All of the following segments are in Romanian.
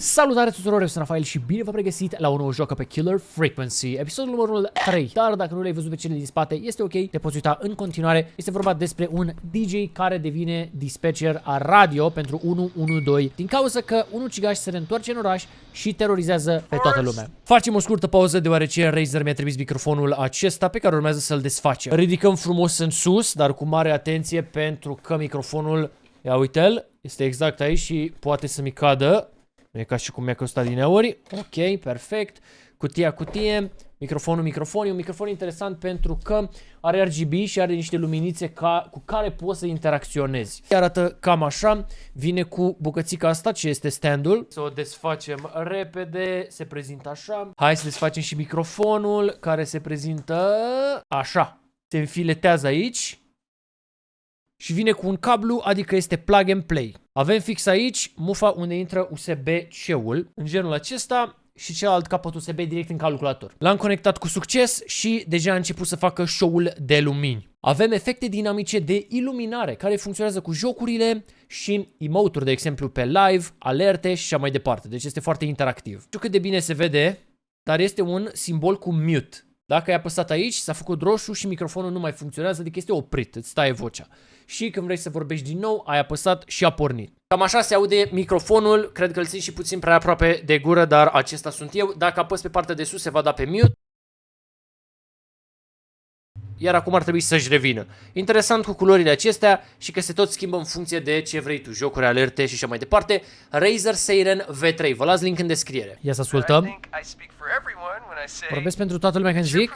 Salutare tuturor, eu sunt Rafael și bine v-am regăsit la un nou joc pe Killer Frequency, episodul numărul 3. Dar dacă nu l-ai văzut pe cele din spate, este ok, te poți uita în continuare. Este vorba despre un DJ care devine dispatcher a radio pentru 112 din cauza că un ucigaș se reîntoarce în oraș și terorizează pe toată lumea. Facem o scurtă pauză deoarece Razer mi-a trimis microfonul acesta pe care urmează să-l desfacem. Ridicăm frumos în sus, dar cu mare atenție pentru că microfonul, ia uite-l, este exact aici și poate să mi cadă. Nu e ca și cum mi-a costat din euri. Ok, perfect. Cutie. Microfonul. E un microfon interesant pentru că are RGB și are niște luminițe cu care poți să interacționezi. Arată cam așa. Vine cu bucățica asta, ce este standul. Să o desfacem repede. Se prezintă așa. Hai să desfacem și microfonul, care se prezintă așa. Se înfiletează aici. Și vine cu un cablu, adică este plug and play. Avem fix aici mufa unde intră USB-C-ul, în genul acesta, și celălalt capăt USB direct în calculator. L-am conectat cu succes și deja a început să facă show-ul de lumini. Avem efecte dinamice de iluminare care funcționează cu jocurile și emote-uri, de exemplu, pe live, alerte și așa mai departe. Deci este foarte interactiv. Nu știu cât de bine se vede, dar este un simbol cu mute. Dacă ai apăsat aici, s-a făcut roșu și microfonul nu mai funcționează, adică este oprit, îți taie vocea. Și când vrei să vorbești din nou, ai apăsat și a pornit. Cam așa se aude microfonul, cred că îl țin și puțin prea aproape de gură, dar acesta sunt eu. Dacă apăs pe partea de sus, se va da pe mute. Iar acum ar trebui să-și revină. Interesant cu culorile acestea și că se tot schimbă în funcție de ce vrei tu, jocuri, alerte și așa mai departe. Razer Seiren V3, vă las link în descriere. Ia să ascultăm. Vorbesc pentru toată lumea când zic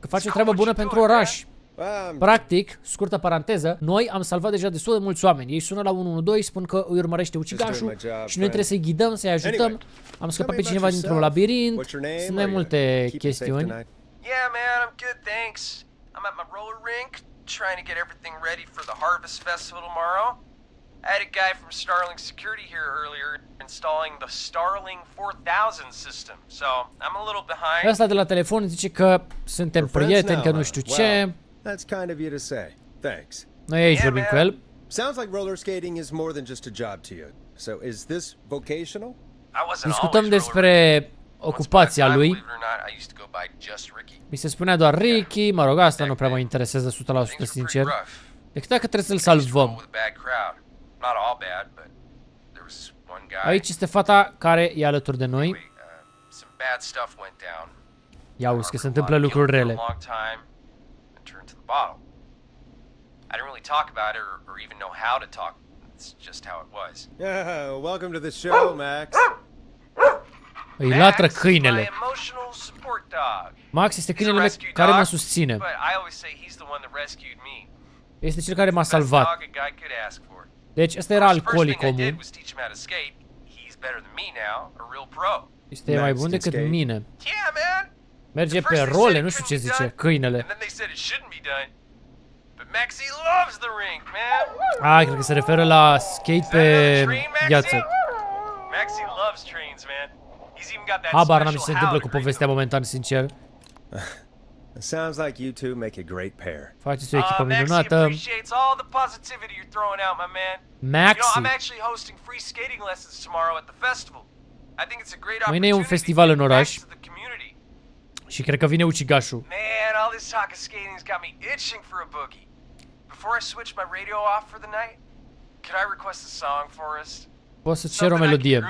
că face o treabă bună pentru oraș. Practic, scurtă paranteză, noi am salvat deja destul de mulți oameni. Ei sună la 112, spun că îi urmărește ucigașul și noi trebuie să-i ghidăm, să-i ajutăm. Am scăpat pe cineva dintr-un labirint. Sunt mai multe chestiuni. Yeah, man, I'm good, thanks. I'm at my roller rink, trying to get everything ready for the Harvest Festival tomorrow. I had a guy from Starling Security here earlier installing the Starling 4000 system, so I'm a little behind. Ăsta de la telefon zice că suntem prieteni, că nu știu ce. That's kind of you to say. Thanks. Noi aici vorbim cu el. Sounds like roller skating is more than just a job to you. So is this vocational? Discutăm despre ocupația lui. Mi se spunea doar Ricky, mă rog, asta nu prea mă interesează 100% sincer. Decât dacă trebuie să-l salvăm. Aici este fata care e alături de noi. Ia auzi că se întâmplă lucruri rele. Welcome to the show, Max. Îi latră câinele. Max este câinele care mă susține. Este cel care m-a salvat. Deci ăsta era alcoolic omul. Este mai bun decât mine. Merge pe role, nu știu ce zice, câinele. Ah, cred că se referă la skate pe gheață. Habar n-am ce se întâmplă cu povestea momentan, sincer. Sounds like you two make a great pair. Faceți o echipă minunată. Maxi. Mâine e un festival în oraș. Și cred că vine ucigașul. Poți să cer o melodie.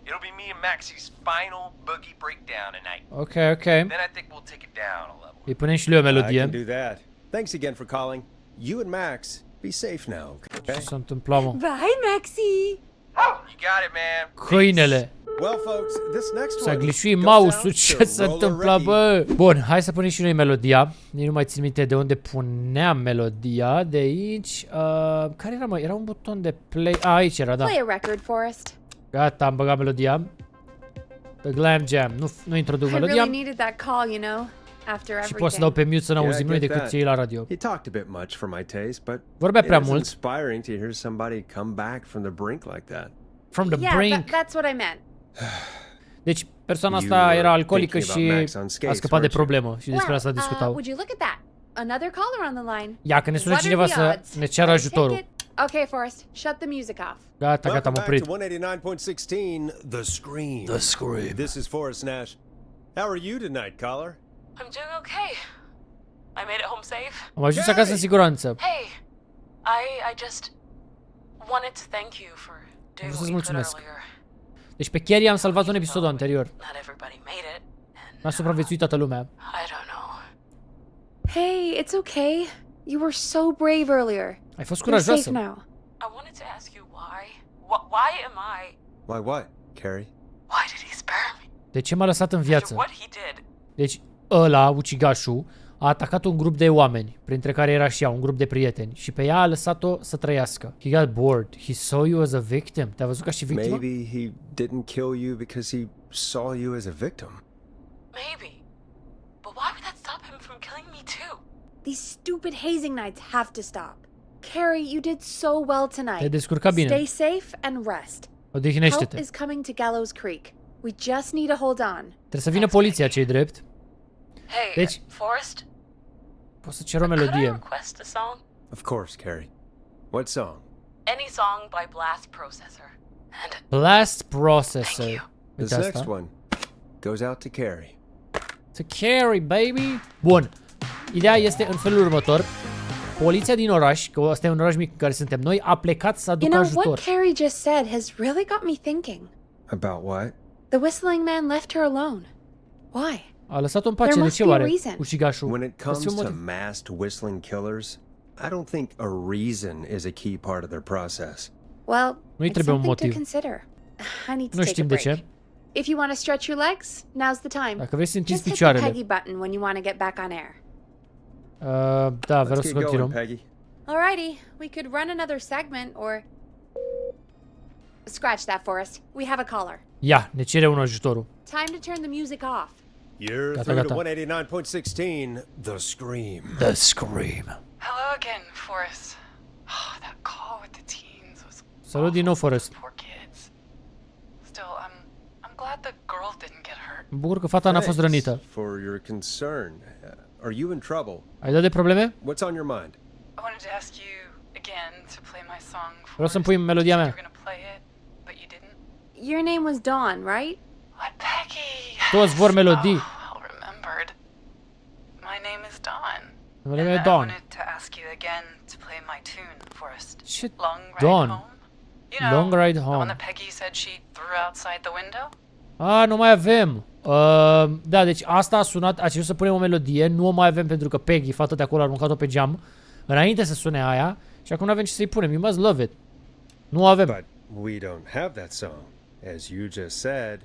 It'll be me and Maxie's final boogie breakdown tonight. Ok. Then I think we'll take it down a level. Îi punem și lui o melodie. I can do that. Thanks again for calling. You and Max, be safe now, okay? Ce s-a întâmplat, mă? Bye, Maxie. You got it, man. Câinele. Well, folks, this next S-a one glitchuit mouse-ul, ce se întâmplă, bă? Bun, hai să punem și noi melodia. Nici nu mai țin minte de unde puneam melodia. De aici. Care era, mă? Era un buton de play. Aici era, da. Play a record, Forrest. Gata, am băgat melodia. The Glam Jam. Nu introduc melodia. Și pot să dau pe mute să n-auzim noi decât cei la radio. Vorbea prea mult. From the brink. That's what I meant. Deci, persoana asta era alcoolică și a scăpat de problemă și despre asta discutau. Would you look at that? Another caller on the line. Ia, că ne sună cineva să ne ceară ajutorul. Okay, Forrest, shut the music off. Gata, gata, am Welcome oprit. back to 189.16, The Scream. The Scream. This is Forrest Nash. How are you tonight, caller? I'm doing okay. I made it home safe. Am ajuns acasă în siguranță. Hey, I just wanted to thank you for doing Vreau what să-ți you could mulțumesc. earlier. Deci pe Carrie am salvat în episodul anterior. Not everybody made it. And N-a supraviețuit toată lumea. I don't know. Hey, it's okay. You were so brave earlier. Ai fost You're safe curajoasă. now. I wanted to ask you why. Why am I? Why what, Carrie? Why did he spare me? De ce m-a lăsat în After viață? what he did. Deci ăla, ucigașul, a atacat un grup de oameni, printre care era și ea, un grup de prieteni, și pe ea a lăsat-o să trăiască. He got bored. He saw you as a victim. Te-a văzut ca și victimă? Maybe he didn't kill you because he saw you as a victim. Maybe. But why would that stop him from killing me too? These stupid hazing nights have to stop. Carrie, you did so well tonight. Te-ai descurcat bine. Stay safe and rest. Help Odihnește-te. is coming to Gallows Creek. We just need to hold on. Trebuie să vină poliția, ce-i drept. Hey, Deci- Forrest, Poți să cer o could I melodie. request a song? Of course, Carrie. What song? Any song by Blast Processor. And Blast thank Processor. you. This Uite next asta. one goes out to Carrie. To carry, baby. Bun. Ideea este în felul următor. Poliția din oraș, că ăsta e un oraș mic în care suntem noi, a plecat să You aducă know, ajutor. what Carrie just said has really got me thinking. About what? The whistling man left her alone. Why? A lăsat-o în pace. There De must ce be a oare? reason. Ucigașul. When it Trebuie să comes fie un to motiv. masked whistling killers, I don't think a reason is a key part of their process. Well, Nu-i it's trebuie un something to motiv. consider. I need to Nu take a știm de break. ce. If you want to stretch your legs, now's the time. Dacă vrei să întinzi Just hit the picioarele. Peggy button when you want to get back on air. Da, vreau Let's să get going, continuăm. Peggy. Alrighty, we could run another segment or... Scratch that, Forrest. We have a caller. Ia, ne cere un ajutorul. Time to turn the music off. You're Gata, through to gata. 189.16, The Scream. The Scream. Hello again, Forrest. Oh, that call with the teens was Salut din nou, Forrest. poor kids. Still, I'm glad the girl didn't get hurt. Mă bucur că fata n-a fost Thanks rănită. for your concern. Are you in trouble? Ai dat de probleme? What's on your mind? I wanted to ask you again to play my song. Vreau să-mi Forrest. pui melodia You mea. were gonna play it, but you didn't. Your name was Dawn, right? What, Peggy? Toți vor melodii. Oh, well remembered. My name is Dawn. Numele meu e And I Dawn. wanted to ask you again to play my tune, Forrest. Ce? Long Ride Dawn. Home? You know, Long Ride the Home. one that Peggy said she threw outside the window? Nu mai avem. Da, deci asta a sunat, a cerut să punem o melodie, nu o mai avem pentru că Peggy, fata de acolo, a aruncat-o pe geam înainte să sune aia și acum nu avem ce să-i punem. You must love it. Nu o avem. But we don't have that song. As you just said,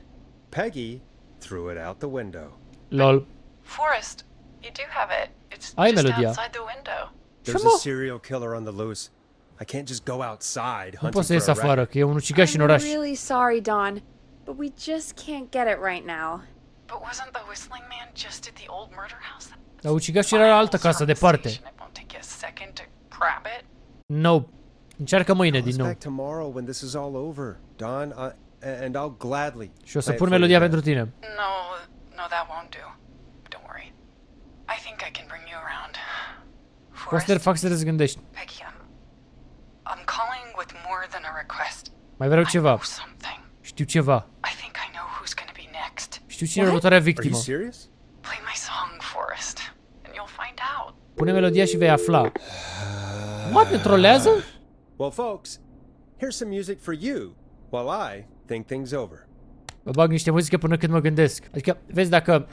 Peggy threw it out the window. Lol. Forrest, you do have it. It's Ai just melodia. outside the window. There's Come a on. serial killer on the loose. I can't just go outside Nu hunting poți să ies for a afară, record. că e un ucigaș în oraș. I'm really sorry, Dawn, but we just can't get it right now. But wasn't the whistling man just at the old murder house? Dar ucigașul era la altă casă, departe. It won't take you a second to grab it. No. Încearcă mâine Call din us nou. back tomorrow when this is all over, Don. And I'll gladly. Și o să play it pun for you melodia then. pentru tine. No, that won't do. Don't worry. I think I can bring you around. Poți să te fac să te gândești. Peggy, I'm calling with more than a request. Mai vreau I ceva. know something. Știu ceva. I think I know who's gonna be next. Știu cine e următoarea Are you victimă. serious? Play my song, Forrest, and you'll find out. Pune melodia și vei afla. What? Ne trolează? Well, folks, here's some music for you while I think things over. Vă bag niște muzică până când mă gândesc. Adică, vezi, dacă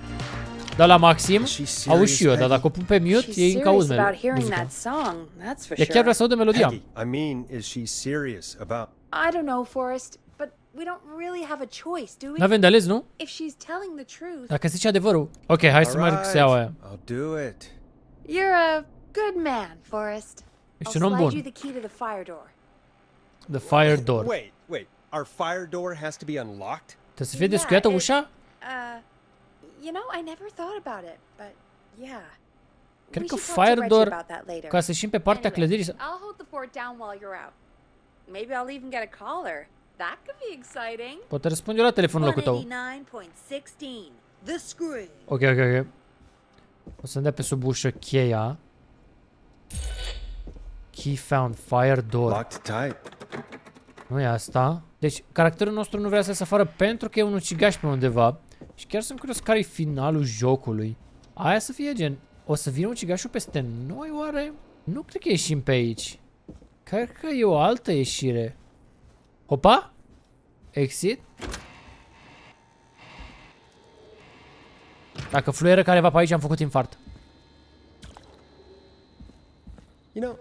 dau la maxim, auzi și eu, dar dacă o pun pe mute, She's ei încă serious aud about hearing muzica. that song, that's for Ea chiar sure. vrea să audă melodia. Peggy, I mean, is she serious about... I don't know, Forrest, but we don't really have a choice, do we? N-avem de ales, nu? If she's telling the truth, Dacă zice adevărul. Ok, hai să merg să iau aia. I'll do it. you're a good man, Forrest. Ești I'll un om slide you bun. the key to the fire door. The fire door. Wait. Our fire door has to be unlocked? Trebuie să fie descuiată ușa? You know, I never thought about it, but yeah. Cred We că should talk to fire Reggie door, about that later. ca să ieșim pe partea Anyway, clădirii. I'll hold the fort down while you're out. Maybe I'll even get a caller. That could be exciting. Poate răspunde eu la telefonul locul tău. 189.16. The Scream. Ok. O să-mi dea pe sub ușă cheia. Key found, fire door. Locked tight. Nu e asta. Deci, caracterul nostru nu vrea să se afară pentru că e un ucigaș pe undeva. Și chiar sunt curios care e finalul jocului. Aia să fie gen, o să vină ucigașul peste noi, oare? Nu cred că ieșim pe aici. Cred că e o altă ieșire. Hopa? Exit? Dacă fluieră careva pe aici, am făcut infart. You know,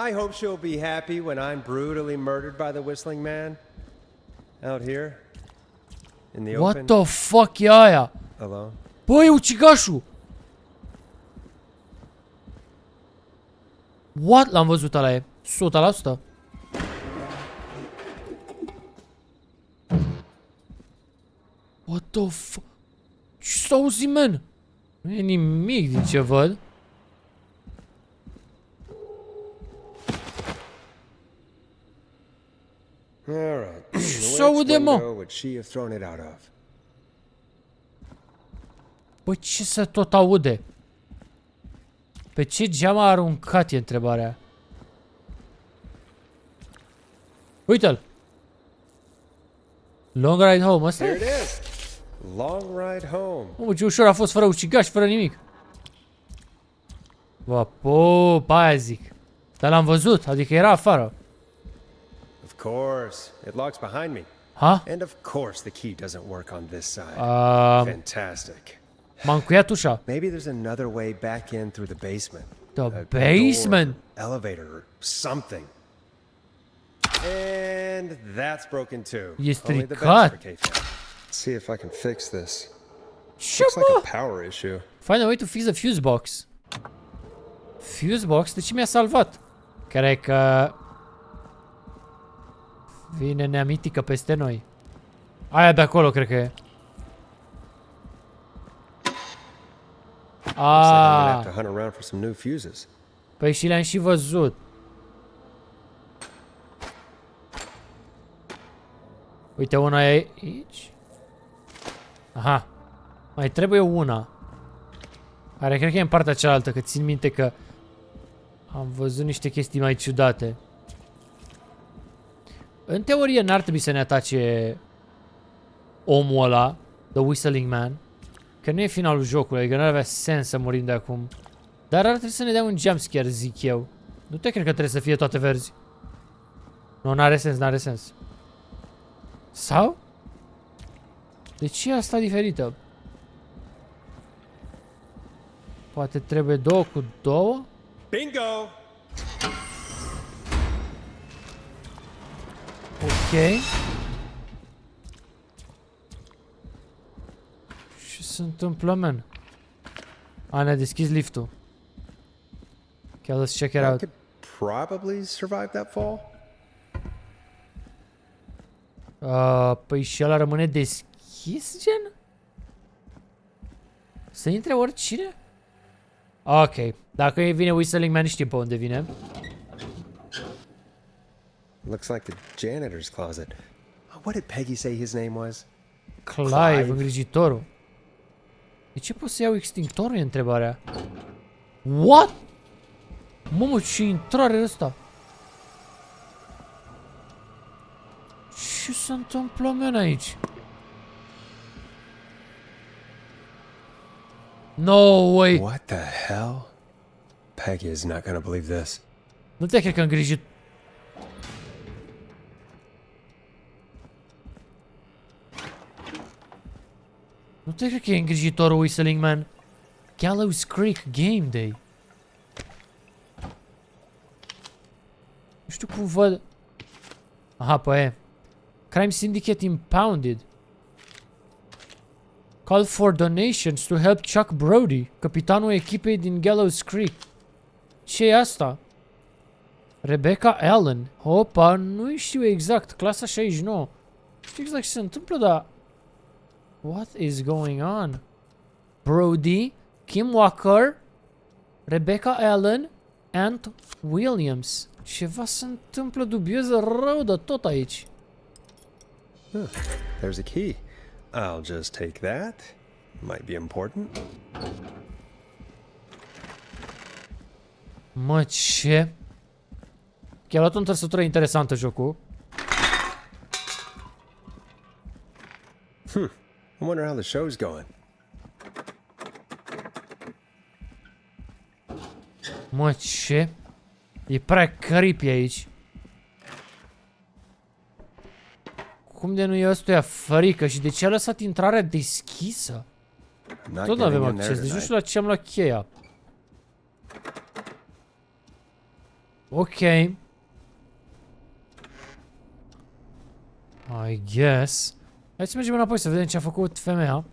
I hope she'll be happy when I'm brutally murdered by the whistling man. Out here. In the What open. the fuck e aia? Alone. Băi, e ucigașul! What? L-am văzut ăla e. 100%. What the fuck? Ce s-a auzit, man? Nu e nimic din ce văd. All right. S-a aude, Which mă? window would she have thrown it out of? Bă, ce se tot aude? Pe ce geam a aruncat e întrebarea. Uite-l! Long ride home, ăsta Here it e? is. Long ride home. Mă, ce ușor a fost fără ucigaș, fără nimic. Bă, po, pe aia zic. Dar l-am văzut, adică era afară. Of course. It locks behind me. Ha? And of course the key doesn't work on this side. Fantastic. M-a încuiat ușa. Maybe there's another way back in through the basement. The A basement? door, elevator, or something. And that's broken too. E Only the best stricat. for K-Fan. Let's see if I can fix this. Ce, Looks like mă? a power issue. Find a way to fix the fuse box. Fuse box? De ce mi-a salvat? Cred că... Vine neamitică peste noi. Aia de acolo, cred că e. Looks like I'm gonna have Ah, to hunt around for some new fuses. păi și le-am și văzut. Uite, una e aici. Aha. Mai trebuie una. Care cred că e în partea cealaltă, că țin minte că am văzut niște chestii mai ciudate. În teorie n-ar trebui să ne atace omul ăla, The Whistling Man. Că nu e finalul jocului, adică n-ar avea sens să murim de acum. Dar ar trebui să ne dea un jumpscare, zic eu. Nu te cred că trebuie să fie toate verzi. Nu, n-are sens, n-are sens. Sau? De ce e asta diferită? Poate trebuie 2 cu 2? Bingo! Ok. Ce se întâmplă, man? A, ne-a deschis liftul. Okay, let's check it I out. could probably survive that fall. Păi și ăla rămâne deschis, gen? Să intre oricine? Ok. Dacă vine Whistling Man, știm pe unde vine. Looks like the janitor's closet. What did Peggy say his name was? Clive, îngrijitorul. De ce pot să iau extintorul, e întrebarea. What? Mamă, ce intrare e ăsta? Ce se întâmplă, man, aici? No way! What the hell? Peggy is not gonna believe this. Nu te cred că îngrijit... Nu te cred că e îngrijitorul Whistling Man. Gallows Creek Game Day. Nu știu cum văd... Aha, păi e. Crime Syndicate impounded. Call for donations to help Chuck Brody, capitanul echipei din Gallows Creek. Ce e asta? Rebecca Allen. Opa, nu știu exact. Clasa 69. Nu știu exact ce se întâmplă, dar... What is going on? Brody, Kim Walker, Rebecca Allen, Ant Williams. Ceva se întâmplă dubios rău de tot aici. There's a key. I'll just take that. Might be important. Mă, ce? Că a luat o întorsătură interesantă jocul. I wonder how the show's going. Mă, ce? E prea creepy aici. Cum de nu e ăstuia frică și de ce a lăsat intrarea deschisă? Not Tot nu avem getting in there acces, deci nu tonight. știu la ce am luat cheia. Ok. I guess. Hai să mergem înapoi să vedem ce a făcut femeia.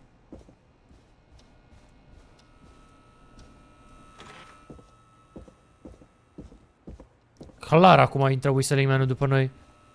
Clar acum intră Whistling Man-ul după noi,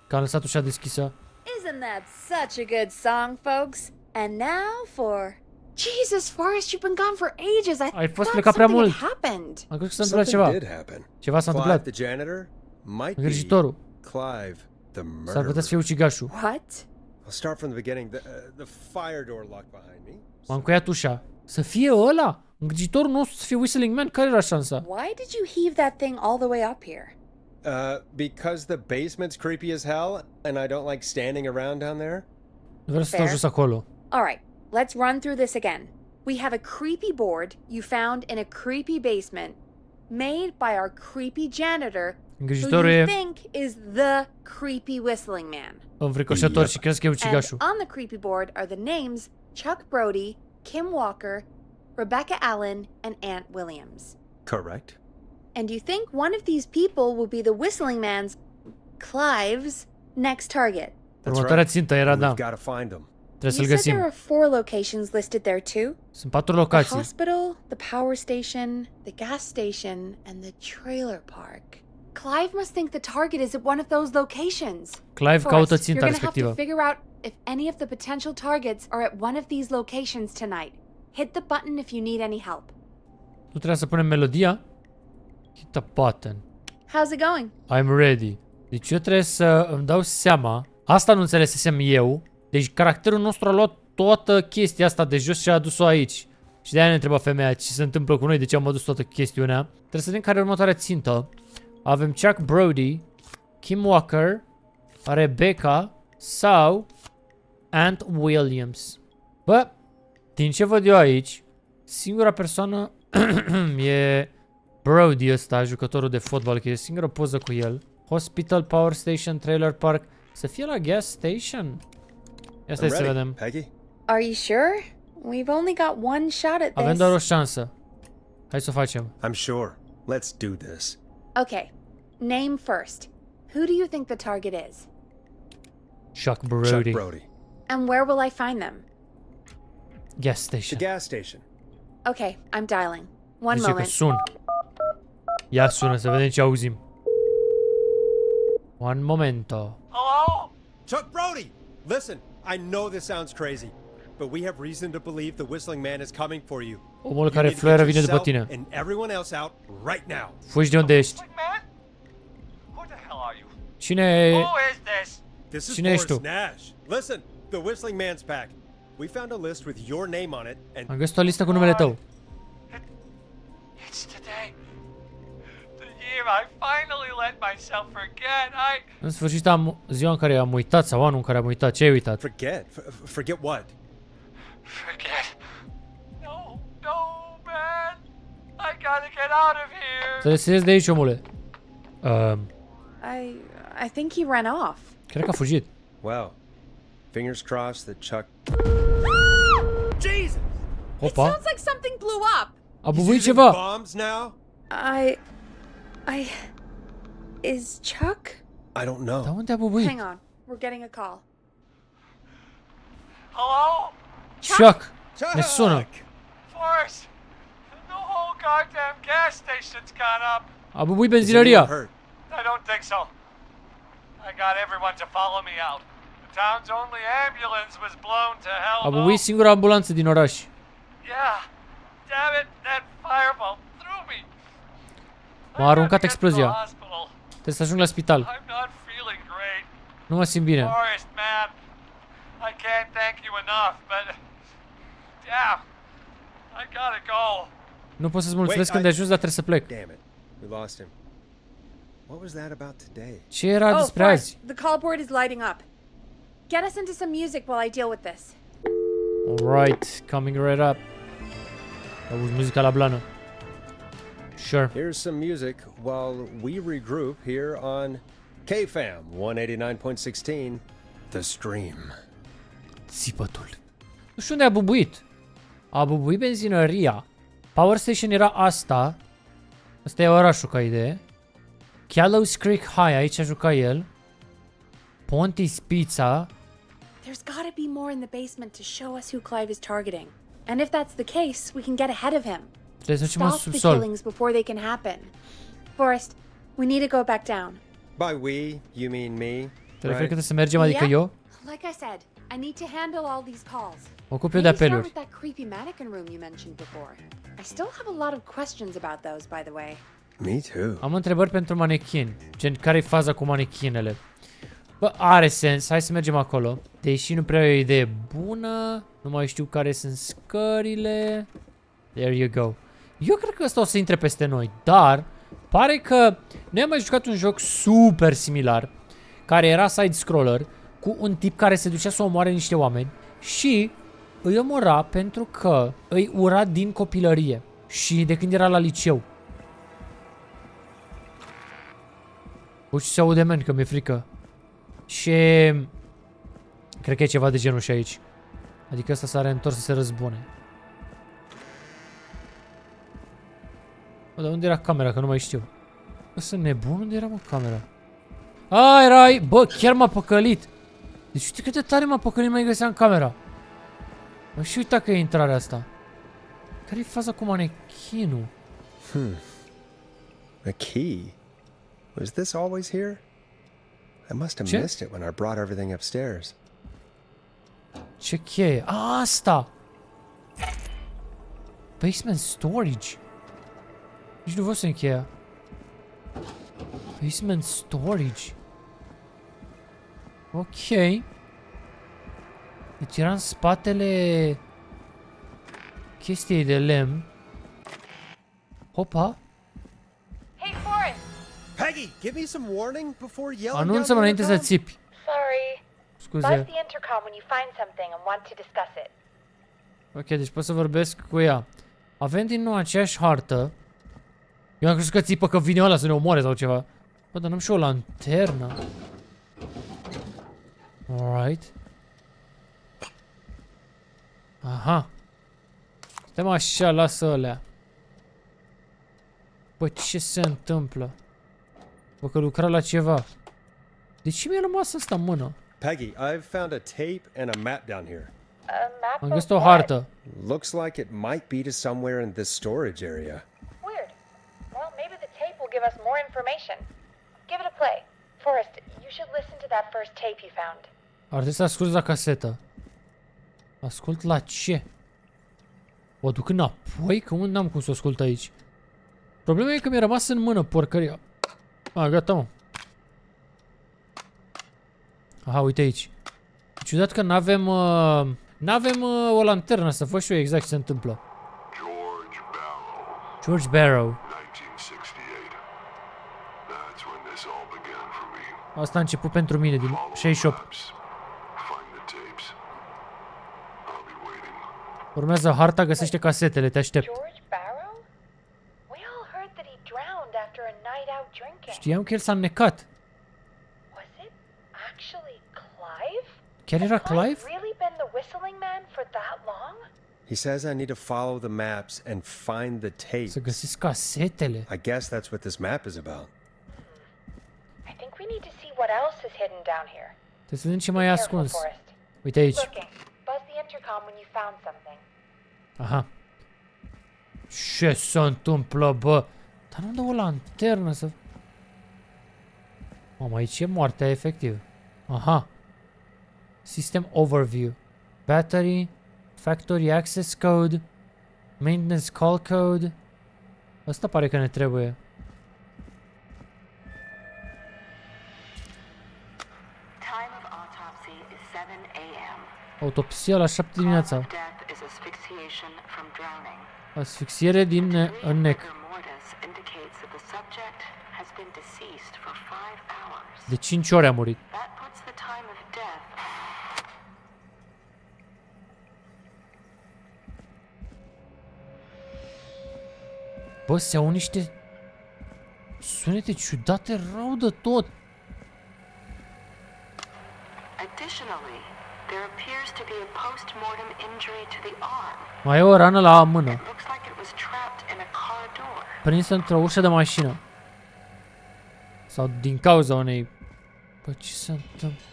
că am lăsat ușa deschisă. Isn't that such a good song, folks? And now for... Jesus, Forrest, you've been gone for ages. I Ai fost thought plecat prea something mult. had happened. Am crezut că s-a întâmplat Something ceva. did happen. Ceva s-a Clive, întâmplat. the janitor, might be Îngrijitorul. Clive, the S-ar murderer. putea să fie ucigașul. What? I'll start from the beginning. The fire door locked behind me. M-am încuiat ușa. Să fie ăla? Îngrijitorul nostru să fie Whistling Man? Care era șansa? Why did you heave that thing all the way up here? Because the basement's creepy as hell, and I don't like standing around down there. Vreau să stau Fair. jos acolo. All right, let's run through this again. We have a creepy board you found in a creepy basement made by our creepy janitor who Îngrijitorul you e think is the creepy whistling man. înfricoșător și crezi că e And ucigașul. on the creepy board are the names Chuck Brody, Kim Walker, Rebecca Allen, and Aunt Williams. Correct. And you think one of these people will be the whistling man's, Clive's, next target. Următoarea țintă era, da. We've got to find them. Trebuie You să-l said there găsim. are 4 locations listed there too? Sunt 4 The locații. hospital, the power station, the gas station, and the trailer park. Clive must think the target is at one of those locations. Clive caută Forrest, ținta you're gonna have to respectivă. figure out if any of the potential targets are at one of these locations tonight. Hit the button if you need any help. Nu trebuie să punem melodia? Hit a button. How's it going? I'm ready. Deci eu trebuie să îmi dau seama. Asta nu înțelesesem eu. Deci caracterul nostru a luat toată chestia asta de jos și a adus-o aici. Și de-aia ne întreba femeia ce se întâmplă cu noi, de ce am adus toată chestiunea. Trebuie să vedem care e următoarea țintă. Avem Chuck Brody, Kim Walker, Rebecca sau Aunt Williams. Bă, din ce văd eu aici, singura persoană e Brody ăsta, jucătorul de fotbal, că e singura poză cu el. Hospital, Power Station, Trailer Park. Să fie la gas station. Ia stai I'm să ready, vedem. Peggy. Are you sure? We've only got one shot at Avem doar o this. șansă. Hai să o facem. I'm sure. Let's do this. Okay, name first. Who do you think the target is? Chuck Brody. Chuck Brody. And where will I find them? Gas The station. gas station. Okay, I'm dialing. One Zice că moment. sun. Ia sună să vedem ce auzim. Un momento. Hello? Chuck Brody! Listen, I know this sounds crazy, but we have reason to believe the Whistling Man is coming for you. Omul You care need to fluieră get vine după yourself tine. and everyone else out right now. Fugi de unde ești. Like, man? Who the hell are you? Cine e? Who is this? This is Cine ești Forrest tu? Nash. Listen, the Whistling Man's pack. We found a list with your name on it, and Am găsit o listă cu numele tău. It's today. The year I finally let myself forget. În sfârșit am ziua în care am uitat sau anul în care am uitat. Ce ai uitat? forget what? Forget. No, no, man. I gotta get out of here. Trebuie să ies de aici, omule. I think he ran off. Cred că a fugit. Well, fingers crossed that Chuck. Jesus! It Opa, sounds like something blew up. a He's bubuit using ceva. bombs now? Is Chuck? I don't know. Dar unde a bubuit? Hang on, we're getting a call. Hello? Chuck! Ne sună. Forrest. The whole goddamn gas station's gone up. A bubuit Is anyone benzinăria. hurt? I don't think so. I got everyone to follow me out. The town's only ambulance was blown to hell. A bubuit singura ambulanță din oraș. Yeah. Damn it, that fireball threw me. M-a aruncat I gotta get to the explozia. hospital. Trebuie să ajung la spital. I'm not feeling great. Nu mă simt bine. Forrest, man. I can't thank you enough, but damn. I gotta go. Nu pot să-ți mulțumesc Wait, când ai ajuns, dar trebuie să plec. Damn it. We lost him. What was that about today? Ce era Oh, despre azi? Forrest, the call board is lighting up. Get us into some music while I deal with this. Alright, coming right up. Auzi muzica la blană. Sure. Here's some music while we regroup here on KFAM 189.16, The Stream. Țipătul. Nu știu unde a bubuit. A bubuit benzinăria. Power Station era asta. Asta e orașul ca idee. Gallows Creek High, aici a jucat el. Ponti's Pizza. There's gotta be more in the basement to show us who Clive is targeting. And if that's the case, we can get ahead of him. Trebuie să ducem în Stop the subsol. killings before they can happen. Forrest, we need to go back down. By we, you mean me? Te referi că trebuie să mergem, adică eu? Like I said, I need to handle all these calls. Mă ocup eu de Maybe start apeluri. with that creepy mannequin room you mentioned before. I still have a lot of questions about those, by the way. Me too. Am întrebări pentru manechini. Gen, care-i faza cu manechinele? Bă, are sens. Hai să mergem acolo. Deși nu prea e o idee bună. Nu mai știu care sunt scările. There you go. Eu cred că ăsta o să intre peste noi. Dar pare că noi am mai jucat un joc super similar. Care era side-scroller. Cu un tip care se ducea să omoare niște oameni. Și îi omora pentru că îi ura din copilărie. Și de când era la liceu. Uite ce se aude, man, că mi-e frică. Și cred că e ceva de genul și aici. Adică ăsta s-a reîntors să se răzbune. Bă, dar unde era camera? Că nu mai știu. Bă, sunt nebun? Unde era, mă, camera? A, era aici. Bă, chiar m-a păcălit. Deci uite cât de tare m-a păcălit, mai găseam camera. Mă, și uita că e intrarea asta. Care-i faza cu manechinul? A key. Was this always here? I must have Ce? missed it when I brought everything upstairs. Ce cheie? A, asta! Basement storage. Nici nu văd să încheia. Basement storage. Ok. Deci era în spatele chestiei de lemn. Hopa. Hey, Forrest! Peggy, give me some warning before yelling. Anunță-mă înainte să țipi. Sorry. Buzz Scuze. the intercom when you find something and want to discuss it. Ok, deci pot să vorbesc cu ea. Avem din nou aceeași hartă. Eu am crezut că țipă că vine ăla să ne omoare sau ceva. Bă, dar n-am și o lanternă. Alright. Aha. Stăm așa, lasă alea. Bă, ce se întâmplă? Bă, că lucra la ceva. De ce mi-a rămas asta în mână? Peggy, I've found a tape and a map down here. A map Am of găsit o what? hartă. Looks like it might be to somewhere in this storage area. Weird. Well, maybe the tape will give us more information. Give it a play. Forrest, you should listen to that first tape you found. Ar trebui să ascult la casetă. Ascult la ce? O duc înapoi? Că unde n-am cum să o ascult aici? Problema e că mi-a rămas în mână porcăria. A, gata, mă. Aha, uite aici. Ciudat că n-avem o lanternă să văd și eu exact ce se întâmplă. George Barrow. 1968. That's when this all began for me. Asta a început pentru mine din 68. Find the tapes. I'll be waiting. Urmează harta, găsește casetele, te aștept. George Barrow? We all heard that he drowned after a night out drinking. Știam că el s-a înnecat. Was it actually Clive? Chiar era Has Clive Clive? really been the whistling man for that long? He says I need to follow the maps and find the tapes. Să găsesc casetele. I guess that's what this map is about. I think we need to see what else is hidden down here. Trebuie să vedem ce mai e Careful, ascuns. Forrest. Uite aici. Looking. Buzz the intercom when you found something. Aha. Ce se întâmplă, bă? Dar nu dă o lanternă să... Mamă, aici e moartea, efectiv. Aha. System Overview. Battery. Factory Access Code. Maintenance Call Code. Asta pare că ne trebuie. Time of autopsy is 7 a.m. Autopsia la 7 dimineața. Death is asphyxiation from drowning. Asfixiere din înnec. Rigor mortis indicates indicates that the subject has been deceased for 5 hours. De 5 ore a murit. That puts the time of death. Bă, se au niște sunete ciudate rău de tot. Additionally, there appears to be a post-mortem injury to the arm. Mai e o rană la mână, It looks like it was trapped in a car door. prinsă într-o ușă de mașină. Sau din cauza unei... Bă, ce se întâmplă?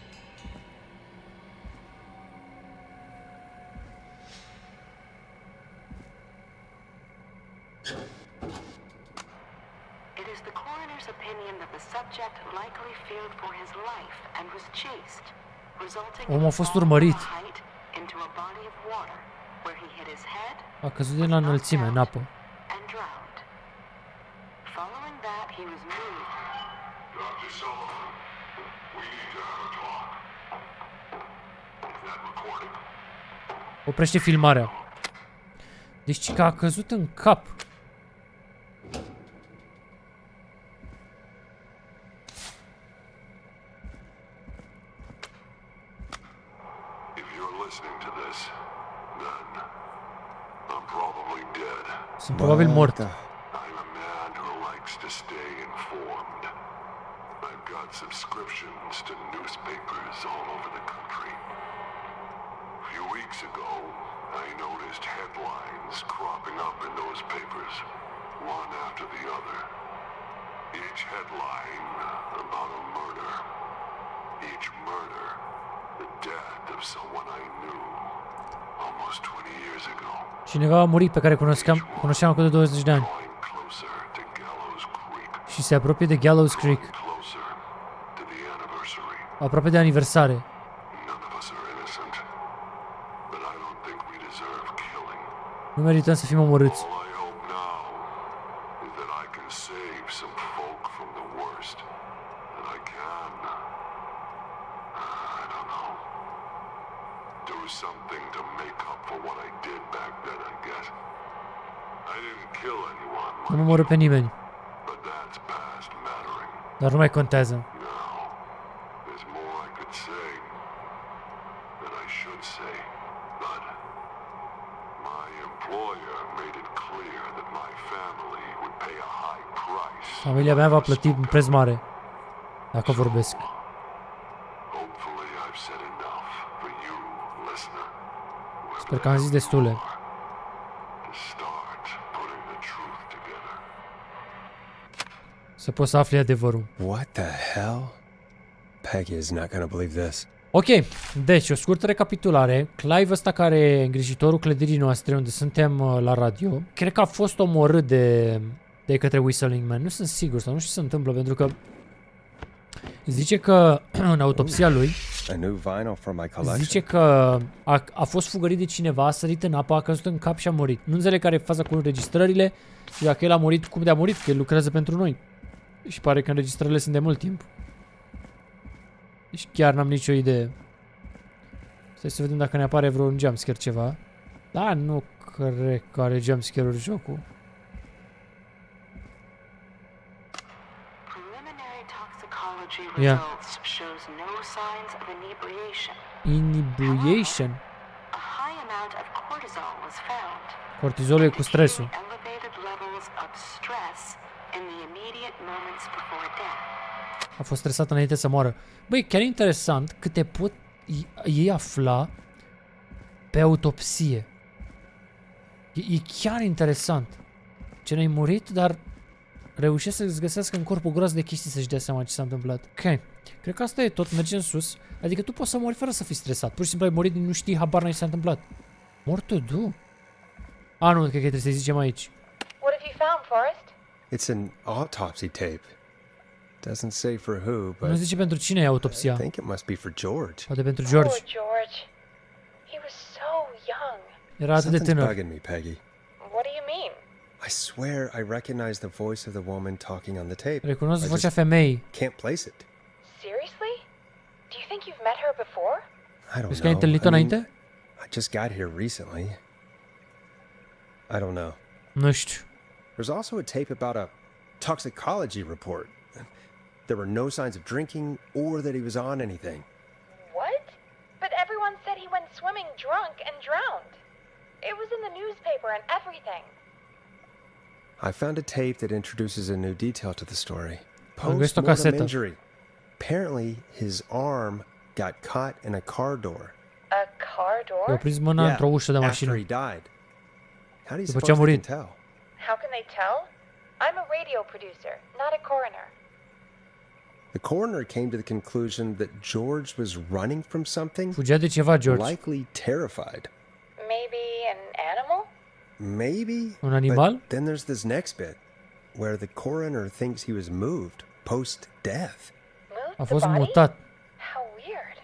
It is the coroner's opinion that the subject likely feared for his life and was chased, resulting in Omul a a fost fall urmărit. from a height into a body of water, where he hit his head, A căzut de la înălțime, în apă. and drowned. Following that, he was moved. Dr. Sullivan, we need to have a talk. Is that recording? Oprește filmarea. Deci că a căzut în cap. If you're listening to this, then I'm probably dead. Sunt probabil mort. I'm a man who likes to stay informed. I've got subscriptions to newspapers all over the country. A few weeks ago, I noticed headlines cropping up in those papers, one after the other. Each headline about a murder. Each murder, the death of someone I knew almost 20 years ago. Cineva a murit pe care cunoșteam acum de 20 de ani. Drawing closer to Gallows Creek. Și se apropie de Gallows Creek. Closer to the anniversary. Aproape de aniversare. None of us are innocent, but I don't think we deserve killing. Nu merităm să fim omorâți. All I hope now is that I can save some folk from the worst. That I can, I don't know, do something to make up for what I did back then, I guess. I didn't kill anyone, Nu mă omorâ pe nimeni. but that's past mattering. Dar nu mai contează. Now, there's more I could say, that I should say, but my employer made it clear that my family would pay a high price. Familia mea va plăti un preț mare dacă vorbesc. Hopefully I've said enough for you, listener. Sper că am zis destule. To start putting the truth together. Să poți să afli adevărul. What the hell? Peggy is not gonna believe this. Ok, deci o scurtă recapitulare. Clive ăsta care e îngrijitorul clădirii noastre unde suntem la radio, cred că a fost omorât de către Whistling Man. Nu sunt sigur sau nu știu ce se întâmplă pentru că zice că în autopsia lui A new vinyl for my collection. zice că a fost fugărit de cineva, a sărit în apă, a căzut în cap și a murit. Nu înțeleg care e faza cu înregistrările și dacă el a murit, cum de a murit, că el lucrează pentru noi. Și pare că înregistrările sunt de mult timp. Deci chiar n-am nicio idee. Stai să vedem dacă ne apare vreun jumpscare ceva. Da, nu cred că are jumpscare-uri jocul. Preliminary toxicology Yeah. results shows no signs of inebriation. Inebriation. A high amount of cortisol was found. Cortizolul e cu stresul. indicating elevated levels of stress in the immediate moments before death. A fost stresat înainte să moară. Băi, chiar interesant câte pot ei afla pe autopsie. E chiar interesant. Ce n-ai murit, dar reușesc să-ți găsească în corp o groază de chestii să-și dea seama ce s-a întâmplat. Ok. Cred că asta e tot. Mergem sus. Adică tu poți să mori fără să fii stresat. Pur și simplu ai murit din nu știi, habar n-ai ce s-a întâmplat. Mortul du. A, nu, cred că trebuie să-i zicem aici. What have you found, Forrest? It's an autopsy tape. Doesn't say for who, Nu but zice pentru cine e I autopsia. think it must be for George. Poate pentru George. Poor George. He was so young. Era atât de Something's tânăr. bugging me, Peggy. What do you mean? I swear I recognize the voice of the woman talking on the tape. Recunosc I vocea just femeii. can't place it. Seriously? Do you think you've met her before? I don't Crezi că ai know. întâlnit-o I mean, înainte? I just got here recently. I don't know. Nu știu. There's also a tape about a toxicology report. There were no signs of drinking or that he was on anything. What? But everyone said he went swimming drunk and drowned. It was in the newspaper and everything. I found a tape that introduces a new detail to the story. Am găsit o Post-mortem casetă. injury. Apparently, his arm got caught in a car door. A car I-a door? prins mâna într-o ușă de after mașină. he died. How do you După suppose ce a they murit. can tell? How can they tell? I'm a radio producer, not a coroner. The coroner came to the conclusion that George was running from something, Fugea de ceva, George. likely terrified. Maybe an animal? Maybe. Un animal? But then there's this next bit, where the coroner thinks he was moved post-death. Moved A the fost body? mutat. How weird.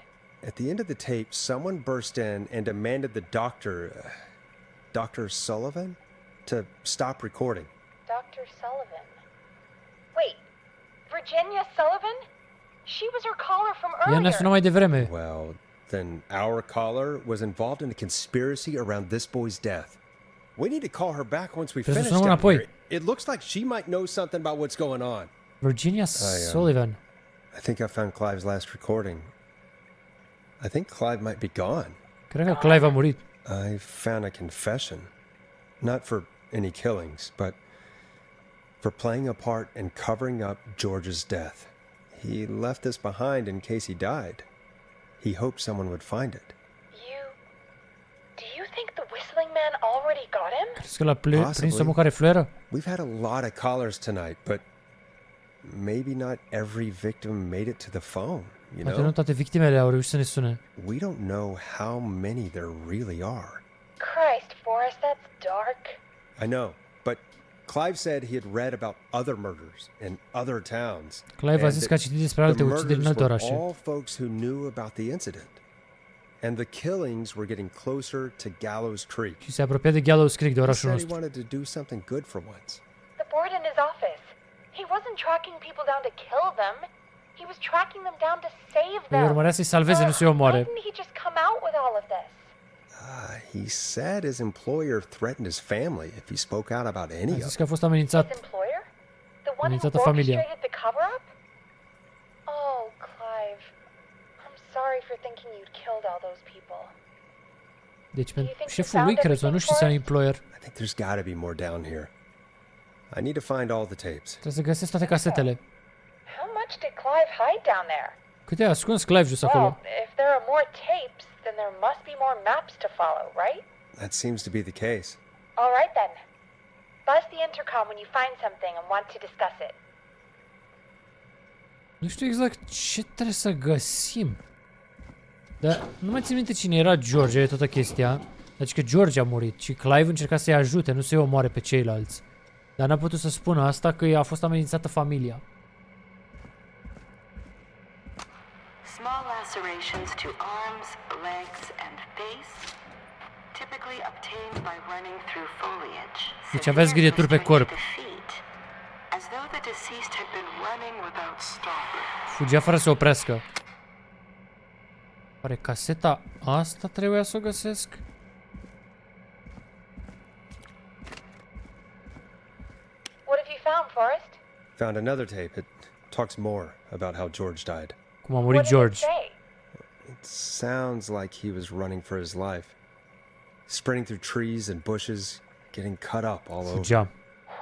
At the end of the tape, someone burst in and demanded the doctor, Dr. Sullivan, to stop recording. Dr. Sullivan. Wait, Virginia Sullivan? She was her caller from Ea ne-a sunat earlier. mai devreme. Well, then our caller was involved in a conspiracy around this boy's death. We need to call her back once we Trebuie să finish sunăm down înapoi. here. It looks like she might know something about what's going on. Virginia Sullivan. I think I found Clive's last recording. I think Clive might be gone. Cred că Clive a murit. I found a confession. Not for any killings, but for playing a part in covering up George's death. He left this behind in case he died. He hoped someone would find it. Do you think the Whistling Man already got him? Crezi că l-a prins Possibly. omul care fluieră? We've had a lot of callers tonight, but maybe not every victim made it to the phone, you Poate nu know? toate victimele au reușit să ne sune. We don't know how many there really are. Christ, Forrest, that's dark. I know, but Clive said he had read about other murders in other towns. Clive a and zis that că a citit despre alte the ucideri în murders alte were orașe. all folks who knew about the incident. And the killings were getting closer to Gallows Creek. Și se apropia de Gallows Creek, de He orașul said he nostru. wanted to do something good for once. The board in his office. He wasn't tracking people down to kill them. He was tracking them down to save Îi them. urmărea să-i salveze, nu să-i Why omoare. didn't he just come out with all of this? He said his employer threatened his family if he spoke out about any A of zis it. că a fost amenințat. His employer? The one who Amenințată familia. orchestrated the cover-up? Oh, Clive. I'm sorry for thinking you'd killed all those people. Deci Do you think you șeful lui, found crezi, nu everything știu să for are us? employer. I think there's got to be more down here. I need to find all the tapes. Trebuie să găsesc toate casetele. How much did Clive hide down there? Cât e ascuns Clive jos acolo? Well, if there are more tapes, then there must be more maps to follow, right? That seems to be the case. All right then. Buzz the intercom when you find something and want to discuss it. Nu știu exact ce trebuie să găsim. Dar nu mai țin minte cine era George, e toată chestia. Deci că George a murit și Clive încerca să-i ajute, nu să-i omoare pe ceilalți. Dar n-a putut să spună asta că i-a fost amenințată familia. Small lacerations to arms, legs, and face, typically obtained by running through foliage. Deci avea zgârieturi pe corp. As though the deceased had been running without stopping. Fugea fără să oprească. Oare caseta asta trebuia să o găsesc? What have you found, Forrest? Found another tape. It talks more about how George died. Cum a murit What did it George. say? It sounds like he was running for his life. Sprinting through trees and bushes, getting cut up all over. Fugea.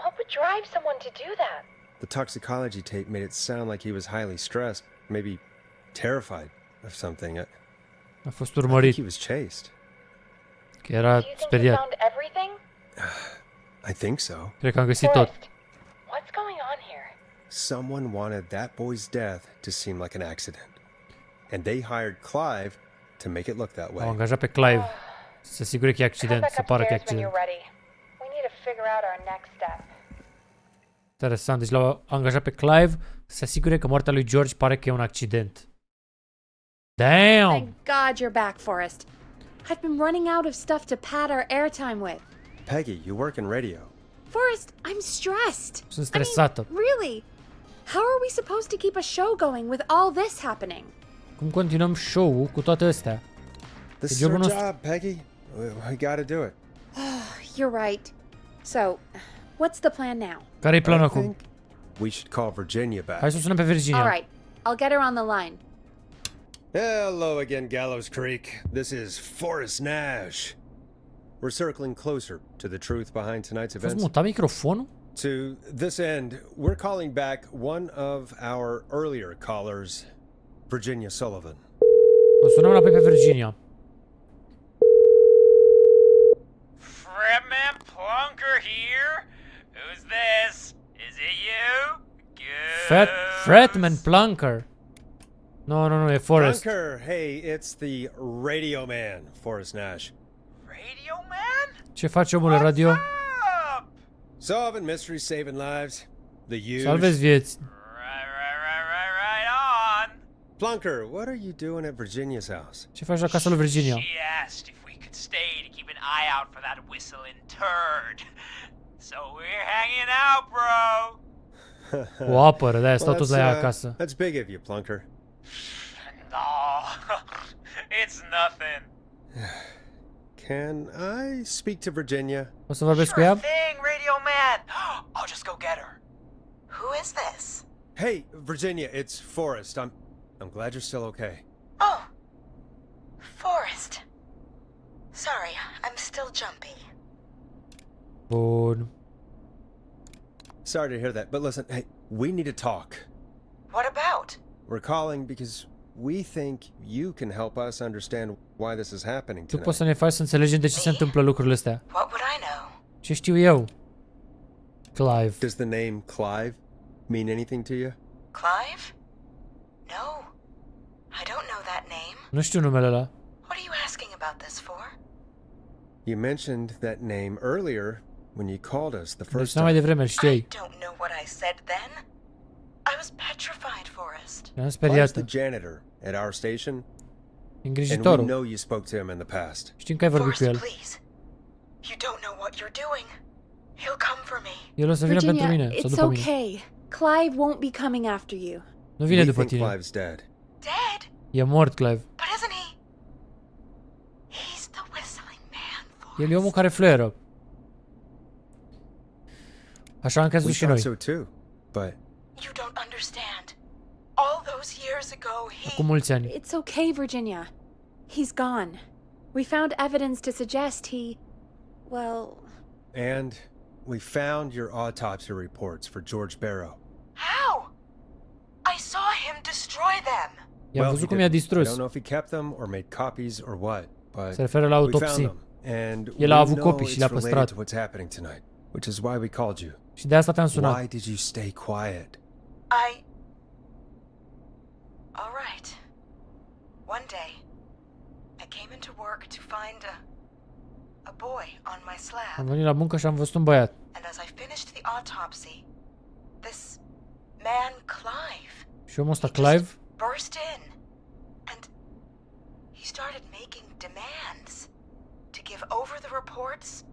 What would drive someone to do that? The toxicology tape made it sound like he was highly stressed, maybe terrified of something. I A fost think urmărit. he was chased. Că era Do you think you speriat. found everything? I think so. Cred că am găsit tot. Forrest, what's going on here? Someone wanted that boy's death to seem like an accident. And they hired Clive to make it look that Au way. angajat pe Clive să se asigure că e Come accident, back să pară că e upstairs when accident. you're ready. We need to figure out our next step. Interesant, deci l-au angajat pe Clive să se asigure că moartea lui George pare că e un accident. Damn! Thank God you're back, Forrest. I've been running out of stuff to pad our airtime with. Peggy, you work in radio. Forrest, I'm stressed. Sunt stresată. Really? How are we supposed to keep a show going with all this happening? Cum continuăm show-ul cu toate astea? This Did is you our ever know- job, Peggy. We gotta do it. You're right. So, what's the plan now? Care-i planul I acum? think we should call Virginia back. Hai să o sunăm pe Virginia. All right, I'll get her on the line. Hello again, Gallows Creek. This is Forrest Nash. We're circling closer to the truth behind tonight's A fost events. mutat microfonul? To this end, we're calling back one of our earlier callers, Virginia Sullivan. O sunăm înapoi pe Virginia. Fredman Plunker here. Who's this? Is it you? Good. Fretman Plunker. Nu, e Forrest. Bunker, hey, it's the radio man, Forrest Nash. Radio man? Ce face omul la radio? Up? Solving mysteries, saving lives. The huge. Salvezi vieți. Right on. Plunker, what are you doing at Virginia's house? Ce faci la casa lui Virginia? She asked if we could stay to keep an eye out for that whistling turd. So we're hanging out, bro. O apără, de-aia stau toți la ea acasă. That's big of you, Plunker. No, it's nothing. Can I speak to Virginia? O să vorbesc cu Sure ea? thing, Radio Man. I'll just go get her. Who is this? Hey, Virginia, it's Forrest. I'm glad you're still okay. Oh, Forrest. Sorry, I'm still jumpy. Bun. Sorry to hear that, but listen, hey, we need to talk. What about? We're calling because we think you can help us understand why this is happening Tu poți să tonight. ne faci să înțelegem de ce se întâmplă lucrurile astea. What would I know? Ce știu eu? Clive. Does the name Clive mean anything to you? Clive? No. I don't know that name. Nu știu numele ăla. What are you asking about this for? You mentioned that name earlier when you called us the first Deci mai time. devreme îl I știai. don't know what I said then. I was petrified, Forrest. Eram Clive's speriată. the janitor at our station, and we Îngrijitorul. know you spoke to him in the past. Știm că ai vorbit cu Forrest, el. please. You don't know what you're doing. He'll come for me. El o să vină pentru Virginia, mine, sau it's după mine. okay. Clive won't be coming after you. Nu vine We după think tine. Clive's dead. Dead? E mort, Clive. But isn't he? He's the whistling man, Forrest. El e omul care fluieră. Așa am crezut We și thought noi. so too, but You don't understand. All those years ago, Acum mulți ani. It's okay, Virginia. He's gone. We found evidence to suggest he... well... and we found your autopsy reports for George Barrow. How? I saw him destroy them. I-am văzut he cum i-a didn't. I distrus. don't know if he kept them or made copies or what, but Se referă la we found autopsii. them, and El a we avut know copii și it's le-a related păstrat. to what's happening tonight, which is why we called you. Și de asta te-am Why sunat. did you stay quiet? All right. One day, I came into work to find a boy on my Am slab. venit la muncă și am văzut un băiat. And as I finished the autopsy, this man, Clive, Și omul ăsta, he just Clive, burst in. And he started making demands to give over the reports,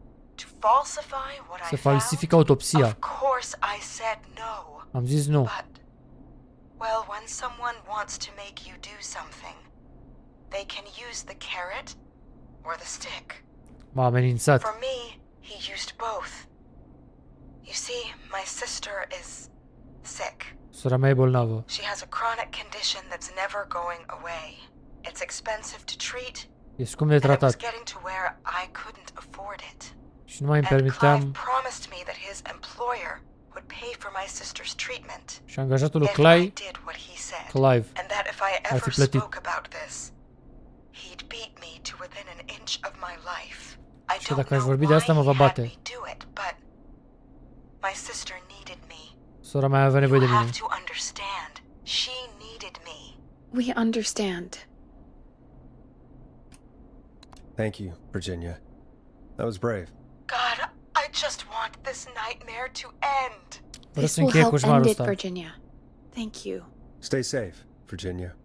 to falsify what se I found. falsifică autopsia. Of course I said no. Am zis nu. But, well, when someone wants to make you do something, they can use the carrot or the stick. M-a amenințat. For me, he used both. You see, my sister is sick. Sora mea e bolnavă. She has a chronic condition that's never going away. It's expensive to treat, E scump de and it was tratat. getting to where I couldn't afford it. Și nu mai îmi And Clive permiteam. promised me that his employer would pay for my sister's treatment Și angajatul lui if I Clive, did what he said. Clive, And that if I ar ever fi plătit. spoke about this, he'd beat me to within an inch of my life. I Și don't dacă aș know vorbi de why asta, mă he va had bate. me do it, but my sister needed me. Sora mea avea nevoie de You mine. have to understand. She needed me. We understand. Thank you, Virginia. That was brave. God, I just want this nightmare to end. Vreau This să will încheie help coșmarul end it, ăsta. Virginia. Thank you. Stay safe, Virginia.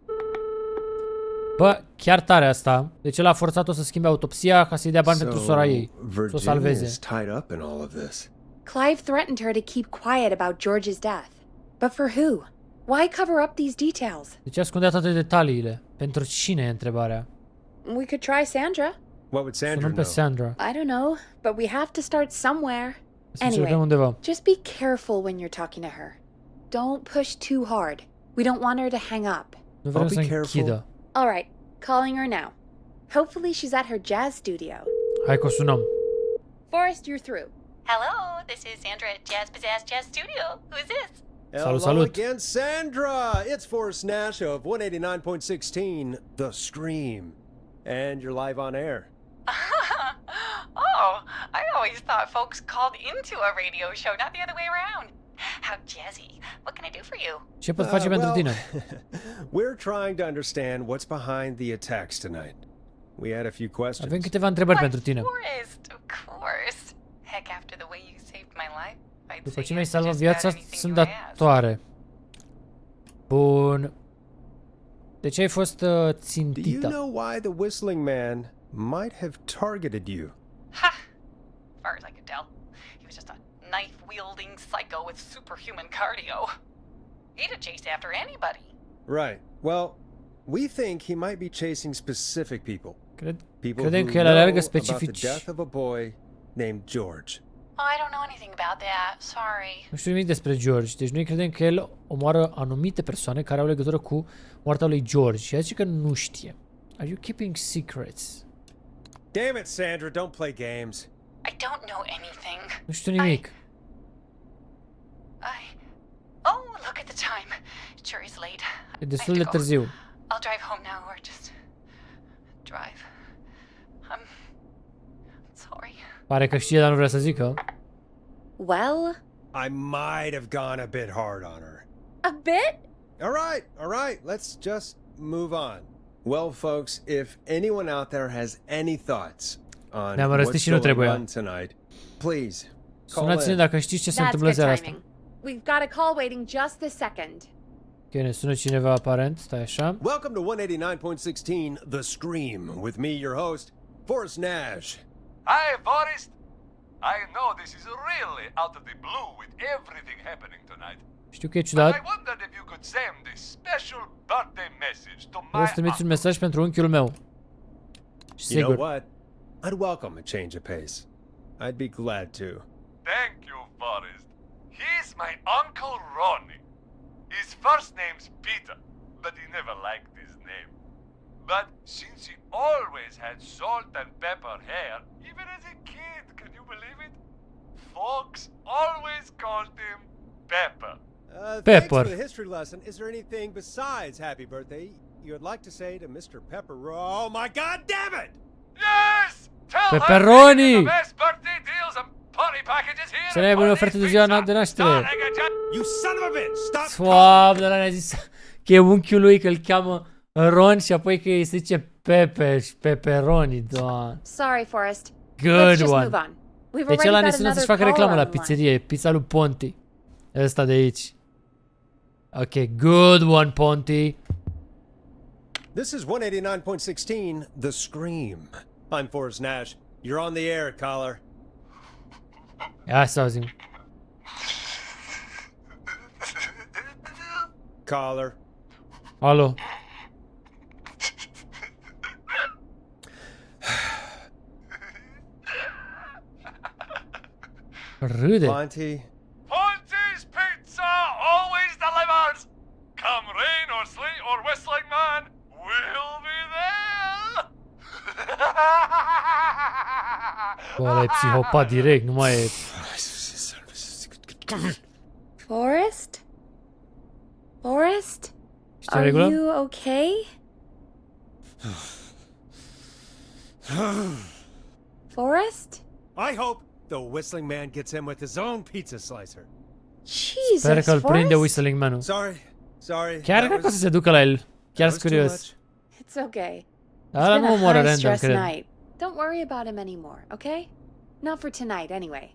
Bă, chiar tare asta. Deci el a forțat-o să schimbe autopsia ca să-i dea bani pentru sora ei. Să o Virginia salveze. is tied up in all of this. Clive threatened her to keep quiet about George's death. But for who? Why cover up these details? Deci ascundea toate detaliile. Pentru cine e întrebarea? We could try Sandra. What would Sandra Sunăm pe know? Sandra. I don't know, but we have to start somewhere. Să încercăm Anyway, undeva. just be careful when you're talking to her. don't push too hard. We don't want her to hang up. Nu vrem I'll să be careful. închidă. All right, calling her now. Hopefully she's at her jazz studio. Hai că o sunăm. Forrest, you're through. Hello, this is Sandra at Jazz Pizzazz Jazz Studio. Who is this? Hello salut. again, Sandra. It's Forrest Nash of 189.16, The Scream. And you're live on air. Oh, I always thought folks called into a radio show, not the other way around. How jazzy. What can I do for you? Ce pot face pentru tine? We're trying to understand what's behind the attacks tonight. We had a few questions. Avem câteva întrebări pentru tine. Forrest, of course. Heck, after the way you saved my life, I'd După say ce mi-ai yes to salvat just viața, about anything sunt you ask. datoare. Bun. De ce ai fost Do you țintită? know why the Whistling Man might have targeted you? Ha! As far as I could tell, he was just a knife-wielding psycho with superhuman cardio. He'd have chased after anybody. Right. Well, we think he might be chasing specific people. People Credem who că el know alergă about the specifici. death of a boy named George. Oh, I don't know anything about that. Sorry. Nu știu nimic despre George, deci noi credem că el omoară anumite persoane care au legătură cu moartea lui George și el zice că nu știe. Are you keeping secrets? Damn it, Sandra, don't play games. I don't know anything. Nu știu nimic. Oh, look at the time. It sure is late. E I destul have de to go. târziu. I'll drive home now or just drive. I'm sorry. Pare că știe, dar nu vrea să zică. Well, I might have gone a bit hard on her. a bit? All right, let's just move on. Well, folks, if anyone out there has any thoughts on Ne-am răstit what's și nu going trebuie. on tonight, please call Sunați-ne in. dacă știți ce se That's întâmplă good seara asta. timing. We've got a call waiting just this second. Ok, ne sună cineva aparent, stai așa. Welcome to 189.16, The Scream, with me, your host, Forrest Nash. Hi, Forrest. I know this is really out of the blue with everything happening tonight. Știu că e But ciudat. I wondered if you could send this special birthday message to my Vreau să trimiți un mesaj pentru unchiul meu. Și You know sigur. what? I'd welcome a change of pace. I'd be glad to. Thank you, Forrest. He's my Uncle Ronnie. His first name's Peter, but he never liked his name. But since he always had salt and pepper hair, even as a kid, can you believe it? Folks always called him Pepper. Thanks Pepper. for the history lesson. Is there anything besides happy birthday you'd like to say to Mr. Pepper? Oh my God, damn it! Yes! Tell Pepperoni! her the best birthday deals and party packages here. Să ne aibă o ofertă de ziua de naștere. You son of a bitch! Stop! Doamne, ăla ne-a zis că e unchiul lui, că îl cheamă Ron și apoi că îi se zice Pepe și Pepperoni, doamne. Sorry, Forrest. Good Let's just one. move on. We've Deci already ăla ne got sună să-și another facă caller reclamă la on the line. pizzerie, pizza lui Ponti. Ăsta de aici. Ok, good one, Ponti. This is 189.16, The Scream. I'm Forrest Nash. You're on the air, caller. Ia să auzim. Caller. Alo. Râde. Monty. Ponty's Pizza always delivers. Come rain or sleet or whistling man, we'll be there. Bă, ăla e psihopat direct, nu mai e... Forrest? Forrest? Ești în Are regulă? you okay? Forrest? I hope the Whistling Man gets him with his own pizza slicer. Jesus, Sper că îl prinde Forrest? Whistling Man-ul. Sorry. Chiar that cred că o să was- se ducă la el. Chiar that sunt was too curios. much. It's okay. Dar It's ăla been nu a omoară random, high-stress cred. night. Don't worry about him anymore, okay? Not for tonight, anyway.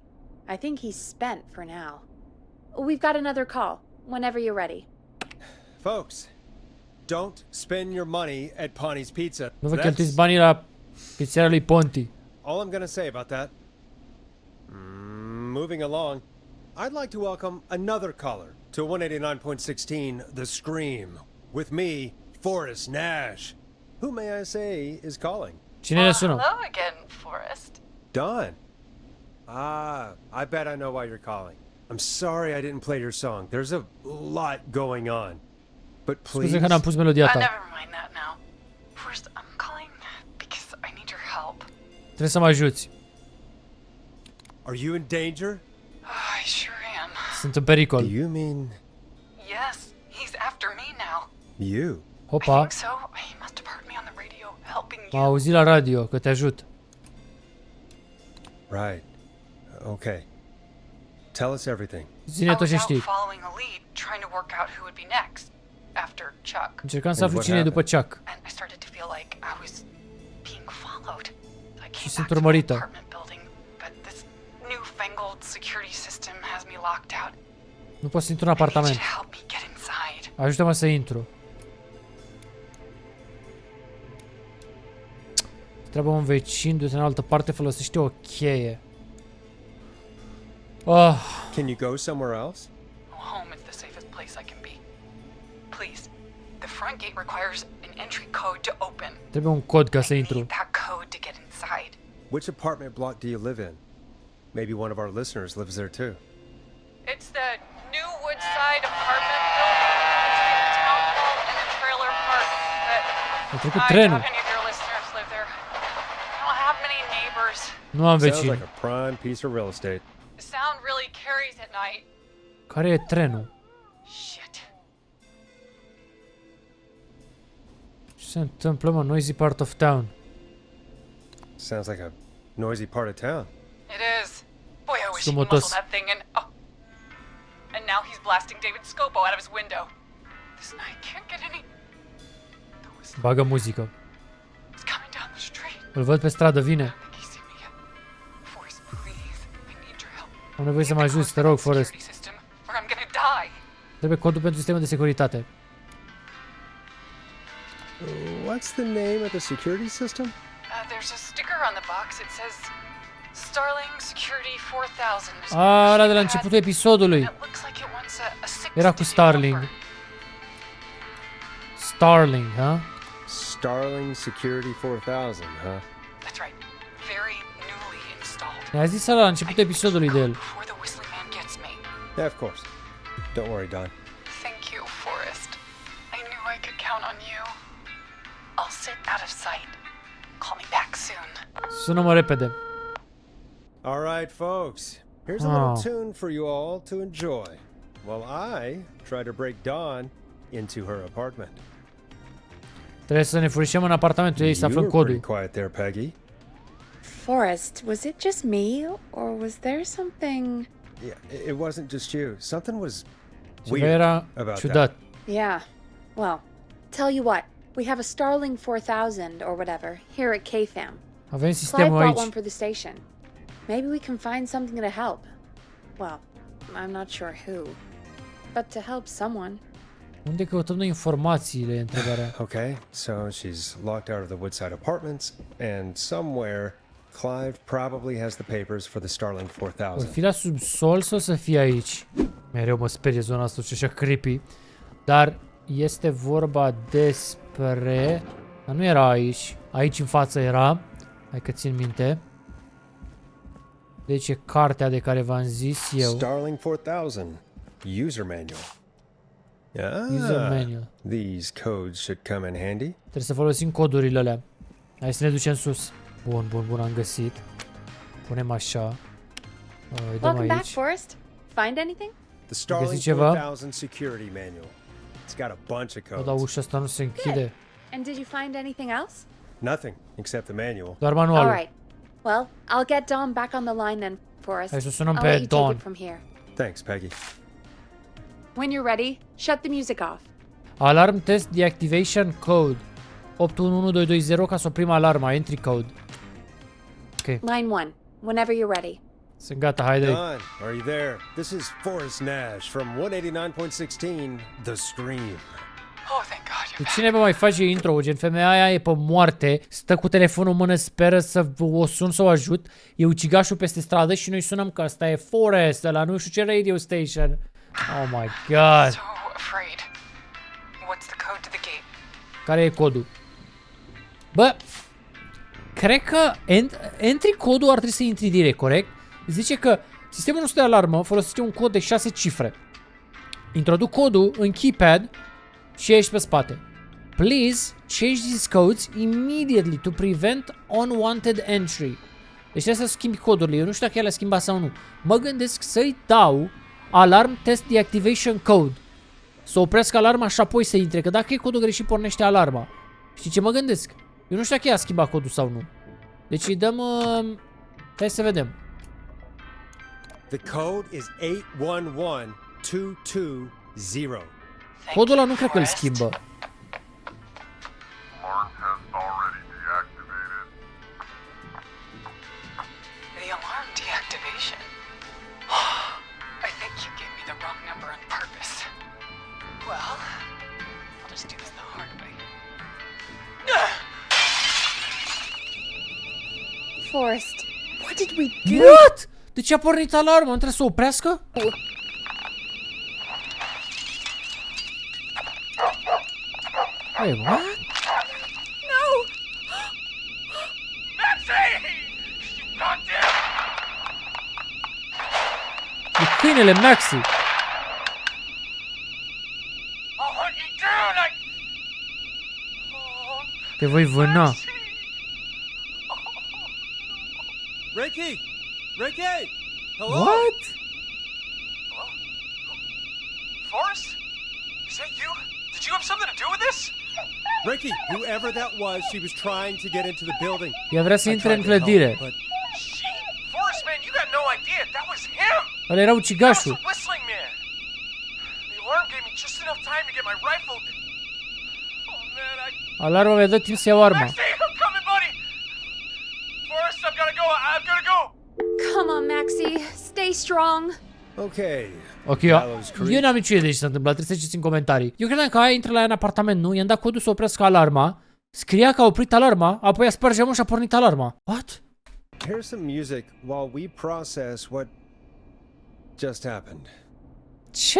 I think he's spent for now. We've got another call. Whenever you're ready. Folks, don't spend your money at Ponty's Pizza. Nu vă That's cheltuiți banii la pizzeria lui Ponti. all I'm gonna say about that. Moving along, I'd like to welcome another caller to 189.16, The Scream, with me, Forrest Nash. Who may I say is calling? Cine ne sună? Hello again, Forrest. Don. I bet I know why you're calling. I'm sorry I didn't play your song. There's a lot going on. But please... Scuze că n-am pus melodia ta. Never mind that now. First, I'm calling because I need your help. Trebuie să mă ajuți. Are you in danger? I sure am. Sunt în pericol. Do you mean... Yes, he's after me now. you? I Hopa, think so. He must have heard me on the radio helping m-a you. auzit la radio că te ajut. Right. Okay. Tell us everything. Zine I tot was ce out știi. following a lead, trying to work out who would be next after Chuck. Încercam să And aflu what cine e după Chuck. And I started to feel like I was being followed. I came sunt back to my urmărită. apartment building, but this newfangled security system has me locked out. Nu pot să intru în I need you apartament. to help me get inside. Ajută-mă să intru. Trebuie un vecin, du-te în altă parte, folosește o cheie. Oh, Can you go somewhere else? Home is the safest place I can be. Please, the front gate requires an entry code to open. trebuie un cod ca să I intru. need that code to get inside. Which apartment block do you live in? Maybe one of our listeners lives there too. It's the new Woodside apartment building between the town hall and the trailer park. But A trecut I trenul. doubt any of your listeners live there. I don't have many neighbors. Nu am Sounds vecini. like a prime piece of real estate. The sound really carries at night. Care e trenul? Shit. Ce se întâmplă, mă? Noisy part of town. Sounds like a noisy part of town. It is. Boy, I wish he Scomotos. muzzled that thing and oh. And now he's blasting David Scopo out of his window. This night can't get any. The whistle Bagă muzică. is coming down the street. Îl văd pe stradă, vine. I think he's seen me yet. Forrest, please. I need your help. Am nevoie să mă ajuți, te rog, Forrest. Security system, or I'm gonna die. Trebuie codul pentru sistemul de securitate. What's the name of the security system? There's a sticker on the box. It says Starling Security 4000. A, ăla de la începutul episodului. It looks like it wants a six Era cu digit Starling. number. Starling, ha? Starling Security 4000, huh? That's right. Very newly installed. Ne-a zis ăla la începutul episodului de el. Before the whistling man gets me. Yeah, of course. Don't worry, Don. Thank you, Forrest. I knew I could count on you. I'll sit out of sight. Call me back soon. Sună-mă repede. All right, folks. Here's a Oh. little tune for you all to enjoy while I try to break Dawn into her apartment. Trebuie să ne furișăm în apartamentul ei să You aflăm were pretty codul. quiet there, Peggy. Forrest, was it just me, or was there something? Yeah, it wasn't just you. Something was Ceva weird era about ciudat. Yeah. Well, tell you what, we have a Starling 4000 or whatever here at KFAM. Avem Clive sistemul bought aici. one for the station. Maybe we can find something to help. Well, I'm not sure who, but to help someone. Unde căutăm noi informațiile, e întrebarea. Okay, so she's locked out of the Woodside Apartments, and somewhere Clive probably has the papers for the Starling Or 4000. fi la subsol sau să fie aici? Mereu mă sperie zona asta și așa creepy. Dar este vorba despre... Dar nu era aici. Aici în față era. Hai că țin minte. Deci e cartea de care v-am zis eu. Starling 4000 user manual. User Ah, manual. these codes should come in handy. Trebuie să folosim codurile alea. Hai să ne ducem sus. Bun, bun, bun, am găsit. Punem așa. Îi dăm Welcome back, aici. Forrest. Find anything? The Starling ceva? 4000 security manual. It's got a bunch of O, dar codes. ușa asta nu se închide. And did you find anything else? Nothing except the manual. Doar All manualul. right. Well, I'll get Dawn back on the line then, Forrest. Hai să sunăm I'll pe let you take Dawn. it from here. Thanks, Peggy. When you're ready, shut the music off. Alarm test deactivation code. 811220 ca să oprim alarma. Entry code. Ok. Line 1, whenever you're ready. Sunt gata, haide. Don, are you there? This is Forrest Nash from 189.16 The Scream. Oh, thank God you're De back. cine mai face intro? Gen femeia aia e pe moarte, stă cu telefonul în mână, speră să o sun să o ajut. E ucigașul peste stradă și noi sunăm că asta e Forrest, ăla nu știu ce radio station. Oh my god. So afraid. What's the code to the gate? Care e codul? Bă, cred că entry codul ar trebui să intri direct, corect? Zice că Sistemul nostru de alarmă folosește un cod de 6 cifre. Introduc codul în keypad și ești pe spate. Please change these codes immediately to prevent unwanted entry. Deci trebuie să schimbi codurile. Eu nu știu dacă el le-a schimbat sau nu. Mă gândesc să-i dau alarm test deactivation code. Să opresc alarma și apoi să intre. Că dacă e codul greșit, pornește alarma. Știi ce mă gândesc? Eu nu știu dacă ea a schimbat codul sau nu. Deci îi dăm... Hai să vedem. The code is 811220. Codul ăla nu cred că îl schimbă. Alarm has already deactivated. The alarm deactivation. I think you gave me the wrong number on purpose. Well, I'll just do this the hard way. Forrest, what did we do? What? De ce a pornit alarma? Nu trebuie să o oprească? Wait, what? No! Maxie! You goddamn! E câinele Maxi. I'll hunt you down! Te voi vâna. Ricky! Ricky! Hello? What? Hello? Forrest? Is that you? Did you have something to do with this? Ricky, whoever that was, she was trying to get into the building. Ea vrea să I intre în tried to help, clădire. but She? Forrest, man, you got no idea. That was him. Ăla era That was ucigașul. the whistling man. The alarm gave me just enough time to get my rifle. Oh man, Alarma mi-a dat timp să iau arma. Maxie, I'm coming, buddy. Forrest, I've gotta go. I've gotta go. Come on, Maxie. Stay strong. okay. Ok, eu n-am nicio idee ce s-a întâmplat, trebuie să ziceți în comentarii. Eu credeam că aia intră la ea în apartament, nu? I-am dat codul să oprească alarma. Scria că a oprit alarma, apoi a spart geamul și a pornit alarma. What? Here's some music while we process what just happened. Ce?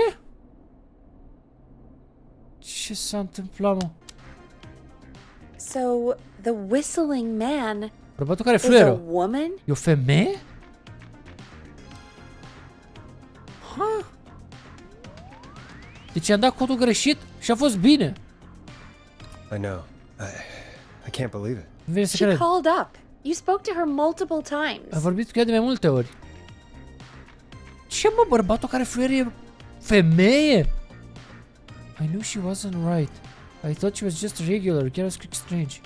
Ce s-a întâmplat, mă? So, the whistling man Bărbatul care is a fluieră. woman? E o femeie? Ha? Deci i-am dat codul greșit și a fost bine. I know. I can't believe it. Nu vine să She cred. called up. You spoke to her multiple times. Am vorbit cu ea de mai multe ori. Ce, mă, bărbatul care fluieră e femeie? I knew she wasn't right. I thought she was just regular. Chiar a scris strange.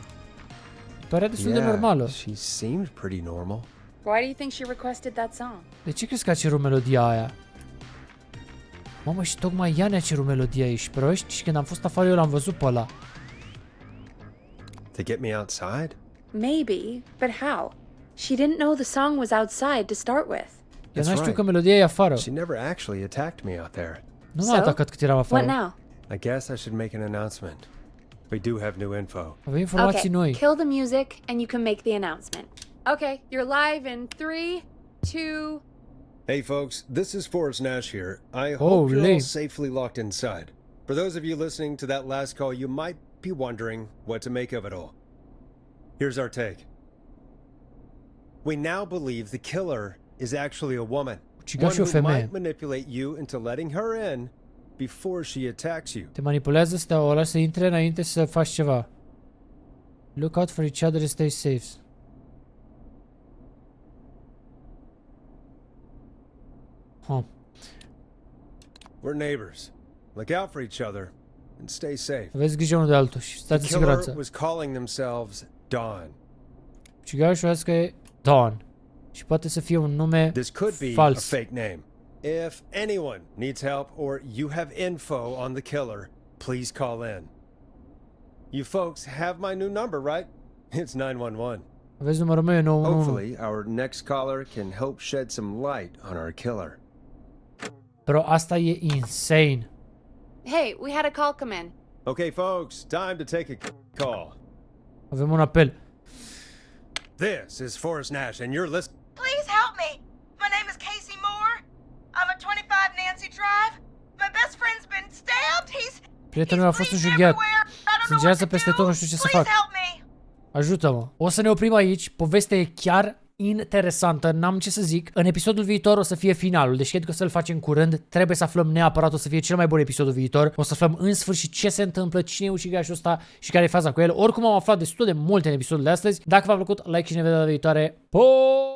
Părea destul de normală. She seemed pretty normal. Why do you think she requested that song? De ce crezi că a cerut melodia aia? Mamă, și tocmai ea ne-a cerut melodia, ești proști? Și când am fost afară eu l-am văzut pe ăla. To get me outside? Maybe, but how? She didn't know the song was outside to start with. Eu That's n-am știut right. că melodia e afară. She never actually attacked me out there. Nu m-a atacat cât eram What afară. now? I guess I should make an announcement. We do have new info. Avem informații Okay, noi. kill the music and you can make the announcement. Okay, you're live in 3, 2... Hey folks, this is Forrest Nash here. I hope Holy. you're all safely locked inside. For those of you listening to that last call, you might be wondering what to make of it all. Here's our take. We now believe the killer is actually a woman. Ucigașul e o One who femeie. might manipulate you into letting her in before she attacks you. Te manipulează să te o lași să intre înainte să faci ceva. Look out for each other and stay safe. Huh. We're neighbors. Look out for each other and stay safe. Aveți grijă unul de altul și The stați în killer siguranță. was calling themselves Dawn. Ucigașul ăsta e Dawn. Și poate să fie un nume This could be a fals. fake name. If anyone needs help or you have info on the killer, please call in. You folks have my new number, right? It's 911. Aveți numărul meu, e 911. Hopefully, our next caller can help shed some light on our killer. Bro, asta e insane. Hey, we had a call come in. Okay, folks, time to take a call. Avem un apel. This is Forrest Nash, and you're listening. Please help me. My name is Casey Moore. I'm at 25 Nancy Drive. My best friend's been stabbed. Prietenul meu a fost înjunghiat. Sângerează peste tot, nu știu ce să fac. Please help me. Ajută-mă. O să ne oprim aici. Povestea e chiar interesantă, n-am ce să zic. În episodul viitor o să fie finalul, deci cred că o să-l facem curând. Trebuie să aflăm neapărat, o să fie cel mai bun episodul viitor. O să aflăm în sfârșit ce se întâmplă, cine e ucigașul ăsta și care e faza cu el. Oricum am aflat destul de multe în episodul de astăzi. Dacă v-a plăcut, like și ne vedem data viitoare. Po!